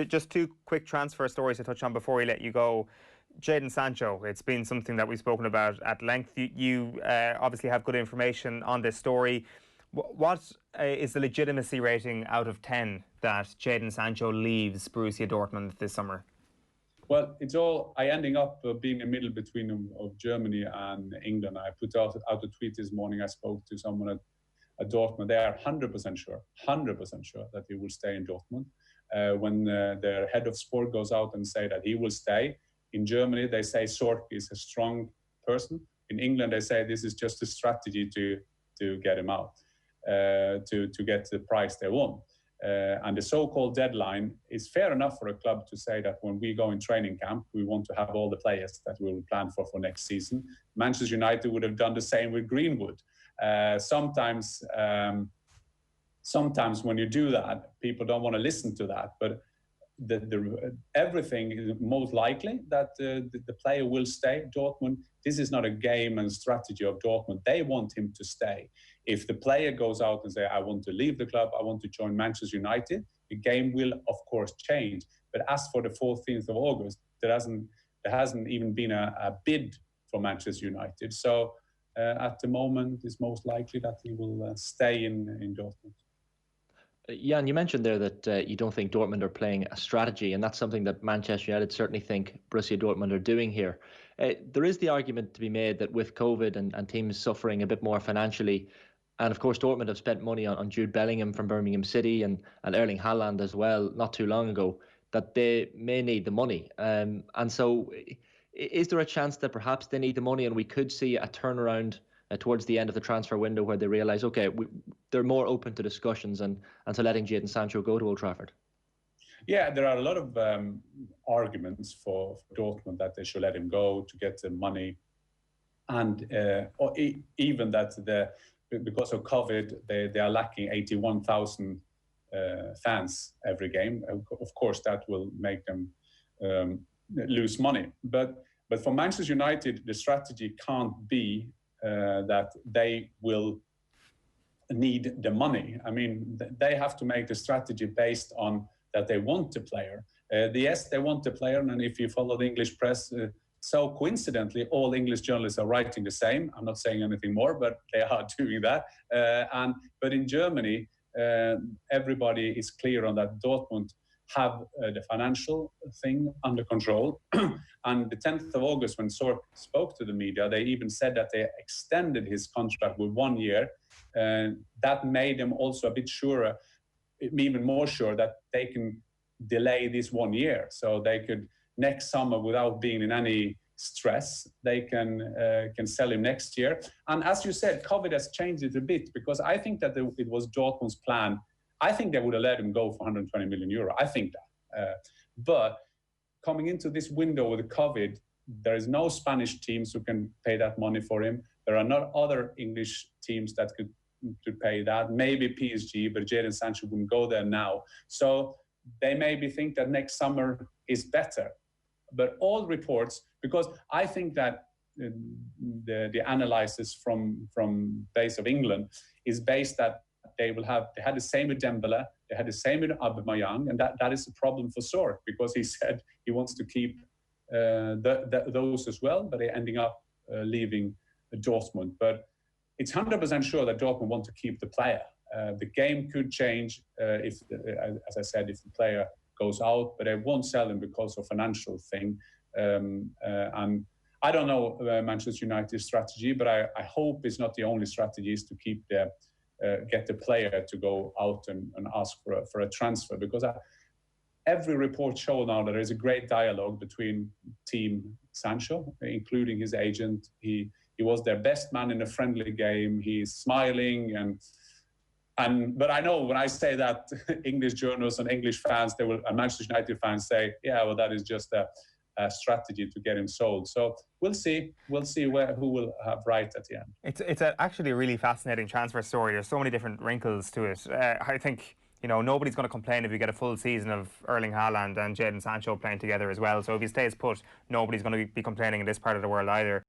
Just two quick transfer stories to touch on before we let you go. Jadon Sancho, it's been something that we've spoken about at length. You obviously have good information on this story. What is the legitimacy rating out of 10 that Jadon Sancho leaves Borussia Dortmund this summer? Well, it's all ending up being a middle between of Germany and England. I put out a tweet this morning. I spoke to someone at Dortmund. They are 100% sure that he will stay in Dortmund. When their head of sport goes out and say that he will stay. In Germany, they say Sork is a strong person. In England, they say this is just a strategy to get him out, to get the price they want. And the so-called deadline is fair enough for a club to say that when we go in training camp, we want to have all the players that we will plan for next season. Manchester United would have done the same with Greenwood. Sometimes when you do that, people don't want to listen to that. But everything is most likely that the player will stay. Dortmund, this is not a game and strategy of Dortmund. They want him to stay. If the player goes out and say, I want to leave the club, I want to join Manchester United, the game will, of course, change. But as for the 14th of August, there hasn't even been a bid for Manchester United. So at the moment, it's most likely that he will stay in Dortmund. Jan, you mentioned there that you don't think Dortmund are playing a strategy, and that's something that Manchester United certainly think Borussia Dortmund are doing here. There is the argument to be made that with COVID and teams suffering a bit more financially, and of course Dortmund have spent money on Jude Bellingham from Birmingham City and Erling Haaland as well not too long ago, that they may need the money. And so is there a chance that perhaps they need the money and we could see a turnaround towards the end of the transfer window where they realise, okay, they're more open to discussions and to letting Jadon Sancho go to Old Trafford? Yeah, there are a lot of arguments for Dortmund that they should let him go to get the money. And or even that because of COVID, they are lacking 81,000 fans every game. Of course, that will make them lose money. But for Manchester United, the strategy can't be that they will need the money. I mean, they have to make the strategy based on that they want the player. Yes, they want the player, and if you follow the English press, so coincidentally, all English journalists are writing the same. I'm not saying anything more, but they are doing that. But in Germany, everybody is clear on that Dortmund have the financial thing under control. And the 10th of August, when Sork spoke to the media, they even said that they extended his contract with 1 year. That made them also a bit surer, even more sure that they can delay this 1 year. So they could, next summer, without being in any stress, they can sell him next year. And as you said, COVID has changed it a bit, because I think that it was Dortmund's plan. I think they would have let him go for 120 million euro. I think that. But coming into this window with COVID, there is no Spanish teams who can pay that money for him. There are not other English teams that could pay that. Maybe PSG, but Jadon Sancho wouldn't go there now. So they maybe think that next summer is better. But all reports, because I think that the analysis from base of England is based that they had the same with Dembele, they had the same with Aubameyang, and that is a problem for Sork, because he said he wants to keep those as well, but they're ending up leaving Dortmund. But it's 100% sure that Dortmund want to keep the player. The game could change if, as I said, if the player goes out, but they won't sell him because of financial thing. And I don't know Manchester United's strategy, but I hope it's not the only strategy is to keep get the player to go out and ask for a transfer, because every report shows now that there is a great dialogue between Team Sancho, including his agent. He was their best man in a friendly game. He's smiling but I know when I say that, English journalists and English fans, and Manchester United fans say, yeah, well, that is just a strategy to get him sold. So we'll see. We'll see who will have right at the end. It's actually a really fascinating transfer story. There's so many different wrinkles to it. I think, nobody's going to complain if you get a full season of Erling Haaland and Jadon Sancho playing together as well. So if he stays put, nobody's going to be complaining in this part of the world either.